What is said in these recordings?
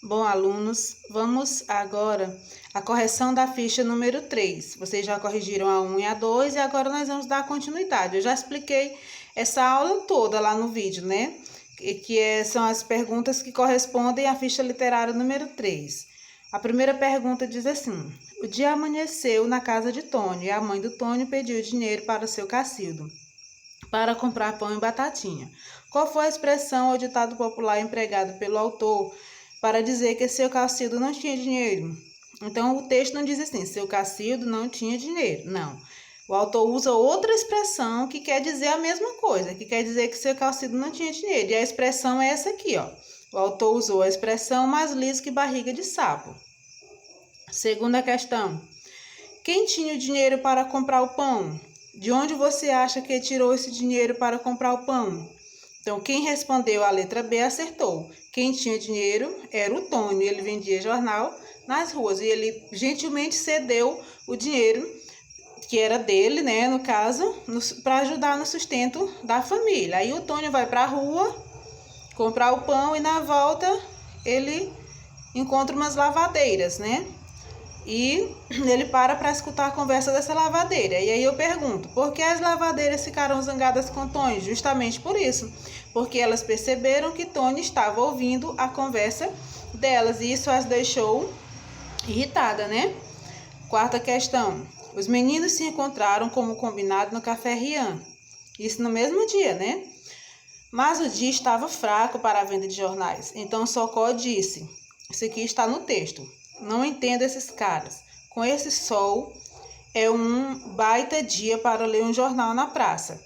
Bom, alunos, vamos agora à correção da ficha número 3. Vocês já corrigiram a 1 e a 2 e agora nós vamos dar continuidade. Eu já expliquei essa aula toda lá no vídeo, né? São as perguntas que correspondem à ficha literária número 3. A primeira pergunta diz assim: o dia amanheceu na casa de Tônio e a mãe do Tônio pediu dinheiro para o seu Cacildo para comprar pão e batatinha. Qual foi a expressão ou ditado popular empregado pelo autor para dizer que seu Cacildo não tinha dinheiro? Então, o texto não diz assim, seu Cacildo não tinha dinheiro. Não. O autor usa outra expressão que quer dizer a mesma coisa, que quer dizer que seu Cacildo não tinha dinheiro. E a expressão é essa aqui, ó. O autor usou a expressão mais liso que barriga de sapo. Segunda questão. Quem tinha o dinheiro para comprar o pão? De onde você acha que tirou esse dinheiro para comprar o pão? Então, quem respondeu a letra B acertou. Quem tinha dinheiro era o Tônio. Ele vendia jornal nas ruas e ele gentilmente cedeu o dinheiro que era dele, né, no caso, para ajudar no sustento da família. Aí o Tônio vai para a rua comprar o pão e na volta ele encontra umas lavadeiras, né? E ele para escutar a conversa dessa lavadeira. E aí eu pergunto, por que as lavadeiras ficaram zangadas com Tônio? Justamente por isso, porque elas perceberam que Tônio estava ouvindo a conversa delas e isso as deixou irritada, né? Quarta questão, os meninos se encontraram como combinado no Café Rian, isso no mesmo dia, né? Mas o dia estava fraco para a venda de jornais, então Socorro disse, isso aqui está no texto, não entendo esses caras. Com esse sol, é um baita dia para ler um jornal na praça.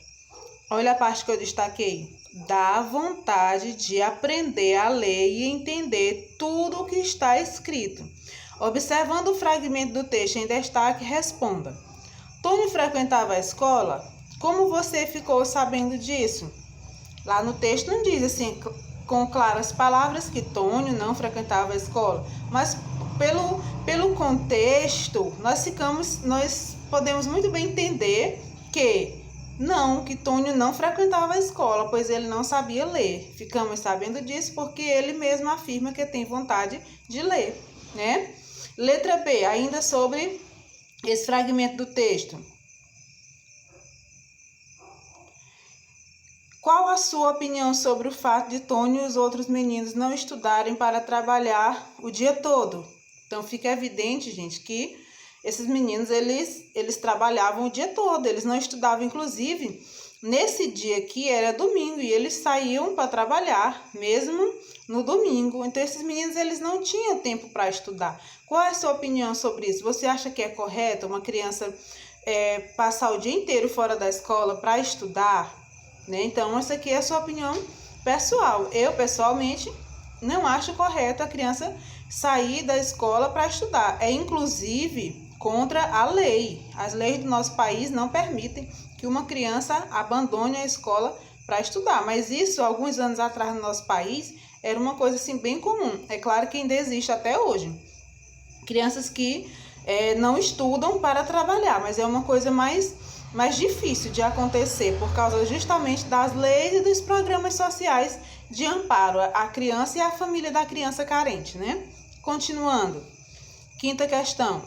Olha a parte que eu destaquei. Dá vontade de aprender a ler e entender tudo o que está escrito. Observando o fragmento do texto em destaque, responda. Tônio frequentava a escola? Como você ficou sabendo disso? Lá no texto não diz assim, com claras palavras, que Tônio não frequentava a escola, mas pelo contexto, nós podemos muito bem entender que Tônio não frequentava a escola, pois ele não sabia ler. Ficamos sabendo disso porque ele mesmo afirma que tem vontade de ler, né? Letra B, ainda sobre esse fragmento do texto. Qual a sua opinião sobre o fato de Tônio e os outros meninos não estudarem para trabalhar o dia todo? Então, fica evidente, gente, que esses meninos, eles trabalhavam o dia todo, eles não estudavam. Inclusive, nesse dia aqui era domingo e eles saíam para trabalhar, mesmo no domingo. Então, esses meninos, eles não tinham tempo para estudar. Qual é a sua opinião sobre isso? Você acha que é correto uma criança passar o dia inteiro fora da escola para estudar? Né? Então, essa aqui é a sua opinião pessoal. Eu, pessoalmente, não acho correto a criança sair da escola para estudar. É, inclusive, contra a lei. As leis do nosso país não permitem que uma criança abandone a escola para estudar. Mas isso, alguns anos atrás no nosso país, era uma coisa assim bem comum. É claro que ainda existe até hoje. Crianças que não estudam para trabalhar, mas é uma coisa mais difícil de acontecer por causa justamente das leis e dos programas sociais de amparo à criança e à família da criança carente, né? Continuando. Quinta questão.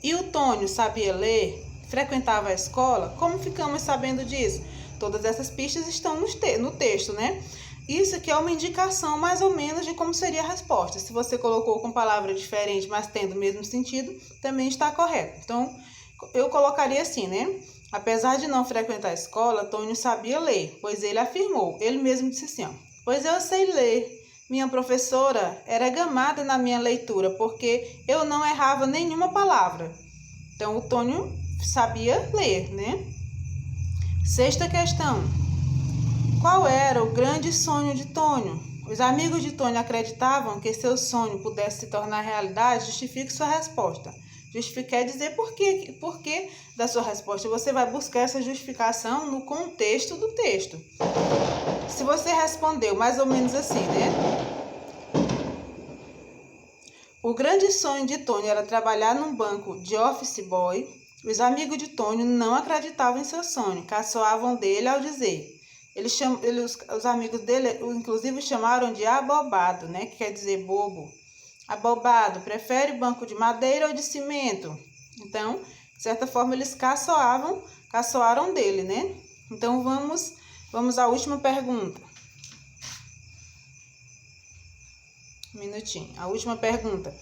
E o Tônio sabia ler? Frequentava a escola? Como ficamos sabendo disso? Todas essas pistas estão no texto, né? Isso aqui é uma indicação mais ou menos de como seria a resposta. Se você colocou com palavra diferente, mas tendo o mesmo sentido, também está correto. Então, eu colocaria assim, né? Apesar de não frequentar a escola, Tônio sabia ler, pois ele afirmou, ele mesmo disse assim, ó, pois eu sei ler. Minha professora era gamada na minha leitura, porque eu não errava nenhuma palavra. Então, o Tônio sabia ler, né? Sexta questão. Qual era o grande sonho de Tônio? Os amigos de Tônio acreditavam que seu sonho pudesse se tornar realidade? Justifique sua resposta. Justificar é dizer por quê da sua resposta. Você vai buscar essa justificação no contexto do texto. Se você respondeu mais ou menos assim, né? O grande sonho de Tônio era trabalhar num banco de office boy. Os amigos de Tônio não acreditavam em seu sonho, caçoavam dele ao dizer. Os amigos dele, inclusive, chamaram de abobado, né? Que quer dizer bobo. Abobado, prefere banco de madeira ou de cimento? Então, de certa forma, eles caçoaram dele, né? Então, vamos à última pergunta. Um minutinho. A última pergunta.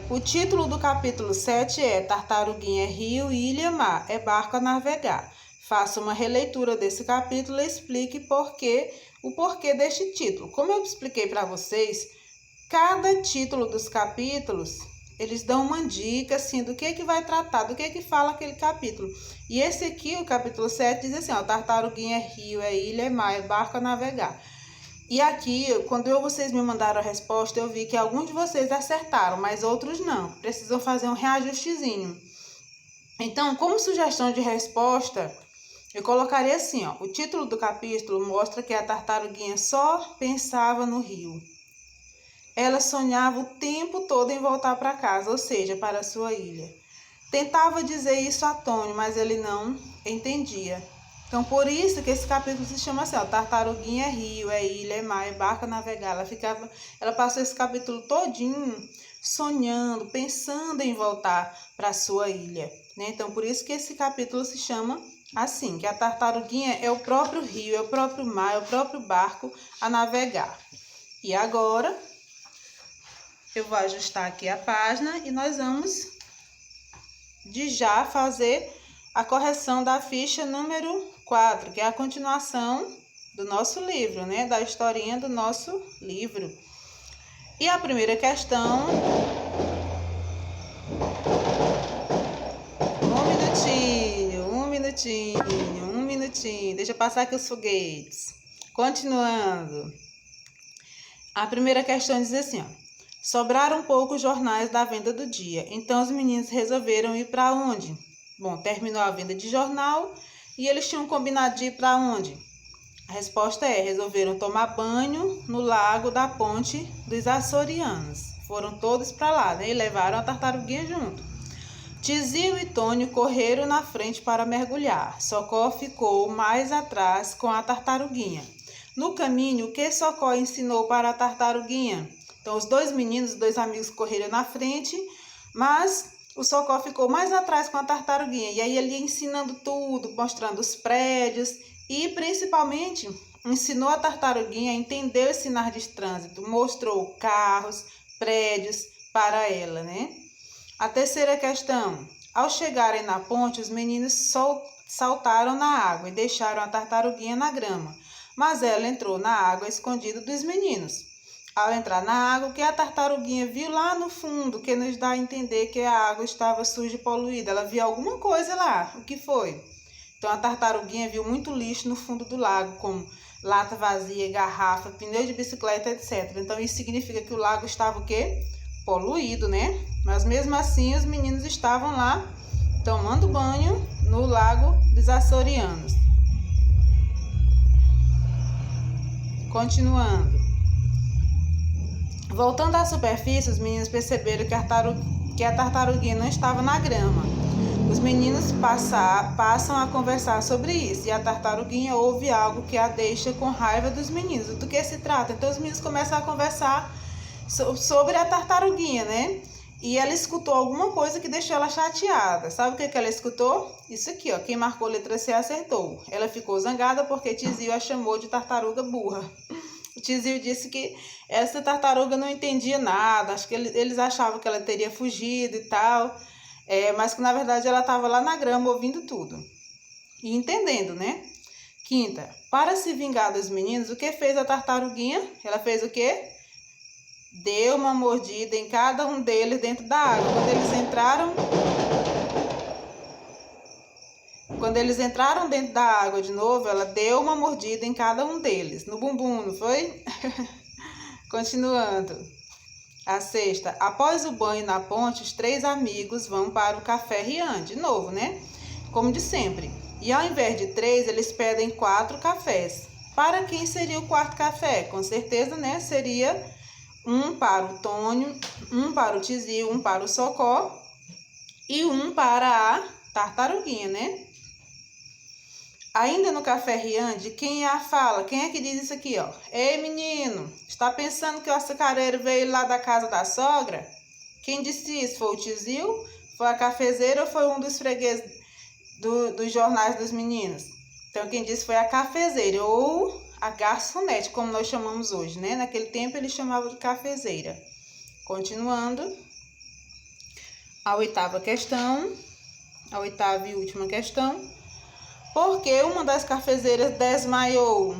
O título do capítulo 7 é Tartaruguinha é rio, ilha, mar, é barco a navegar. Faça uma releitura desse capítulo e explique o porquê deste título. Como eu expliquei para vocês, cada título dos capítulos, eles dão uma dica assim, do que vai tratar, do que fala aquele capítulo. E esse aqui, o capítulo 7, diz assim, ó, Tartaruguinha é rio, é ilha, é mar, é barco a navegar. E aqui, quando vocês me mandaram a resposta, eu vi que alguns de vocês acertaram, mas outros não. Precisam fazer um reajustezinho. Então, como sugestão de resposta, eu colocaria assim, ó. O título do capítulo mostra que a tartaruguinha só pensava no rio. Ela sonhava o tempo todo em voltar para casa, ou seja, para a sua ilha. Tentava dizer isso a Tônio, mas ele não entendia. Então, por isso que esse capítulo se chama assim, ó, Tartaruguinha é rio, é ilha, é mar, é barco a navegar. Ela passou esse capítulo todinho sonhando, pensando em voltar para a sua ilha, né? Então, por isso que esse capítulo se chama assim, que a tartaruguinha é o próprio rio, é o próprio mar, é o próprio barco a navegar. E agora, eu vou ajustar aqui a página e nós vamos de já fazer a correção da ficha número 4, que é a continuação do nosso livro, né? Da historinha do nosso livro. E a primeira questão... Um minutinho. Deixa eu passar aqui os foguetes. Continuando. A primeira questão diz assim, ó. Sobraram poucos jornais da venda do dia. Então, os meninos resolveram ir para onde? Bom, terminou a venda de jornal e eles tinham combinado de ir para onde? A resposta é, resolveram tomar banho no lago da Ponte dos Açorianos. Foram todos para lá, né? E levaram a tartaruguinha junto. Tizio e Tônio correram na frente para mergulhar. Socó ficou mais atrás com a tartaruguinha. No caminho, o que Socó ensinou para a tartaruguinha? Então, os dois amigos correram na frente, mas o Socó ficou mais atrás com a tartaruguinha. E aí ele ia ensinando tudo, mostrando os prédios e, principalmente, ensinou a tartaruguinha a entender os sinais de trânsito. Mostrou carros, prédios para ela, né? A terceira questão. Ao chegarem na ponte, os meninos saltaram na água e deixaram a tartaruguinha na grama. Mas ela entrou na água escondida dos meninos. Ao entrar na água, o que a tartaruguinha viu lá no fundo, que nos dá a entender que a água estava suja e poluída. Ela viu alguma coisa lá. O que foi? Então, a tartaruguinha viu muito lixo no fundo do lago, como lata vazia, garrafa, pneu de bicicleta, etc. Então, isso significa que o lago estava o quê? Poluído, né? Mas, mesmo assim, os meninos estavam lá tomando banho no lago dos Açorianos. Continuando. Voltando à superfície, os meninos perceberam que a tartaruguinha não estava na grama. Os meninos passam a conversar sobre isso e a tartaruguinha ouve algo que a deixa com raiva dos meninos. Do que se trata? Então os meninos começam a conversar sobre a tartaruguinha, né? E ela escutou alguma coisa que deixou ela chateada. Sabe o que ela escutou? Isso aqui, ó. Quem marcou a letra C acertou. Ela ficou zangada porque Tizio a chamou de tartaruga burra. O Tizio disse que essa tartaruga não entendia nada, acho que eles achavam que ela teria fugido e tal, mas que na verdade ela estava lá na grama ouvindo tudo e entendendo, né? Quinta, para se vingar dos meninos, o que fez a tartaruguinha? Ela fez o quê? Deu uma mordida em cada um deles dentro da água. Quando eles entraram dentro da água de novo, ela deu uma mordida em cada um deles. No bumbum, não foi? Continuando. A sexta. Após o banho na ponte, os 3 amigos vão para o café Rian. De novo, né? Como de sempre. E ao invés de 3, eles pedem 4 cafés. Para quem seria o 4º café? Com certeza, né? Seria um para o Tônio, um para o Tizio, um para o Socó e um para a tartaruguinha, né? Ainda no Café Riande, quem é a fala? Quem é que diz isso aqui, ó? Ei, menino, está pensando que o açucareiro veio lá da casa da sogra? Quem disse isso? Foi o tiozinho? Foi a cafezeira ou foi um dos fregueses dos jornais dos meninos? Então, quem disse foi a cafezeira ou a garçonete, como nós chamamos hoje, né? Naquele tempo, eles chamavam de cafezeira. Continuando, a oitava questão, a oitava e última questão. Porque uma das cafezeiras desmaiou?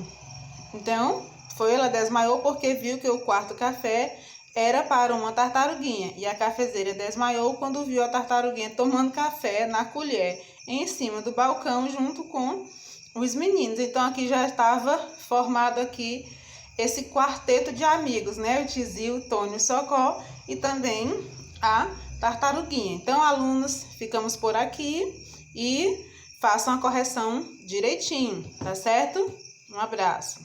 Então, ela desmaiou porque viu que o quarto café era para uma tartaruguinha. E a cafezeira desmaiou quando viu a tartaruguinha tomando café na colher em cima do balcão junto com os meninos. Então, aqui já estava formado aqui esse quarteto de amigos, né? O tiozinho, o Tônio, o Socó e também a tartaruguinha. Então, alunos, ficamos por aqui e façam a correção direitinho, tá certo? Um abraço.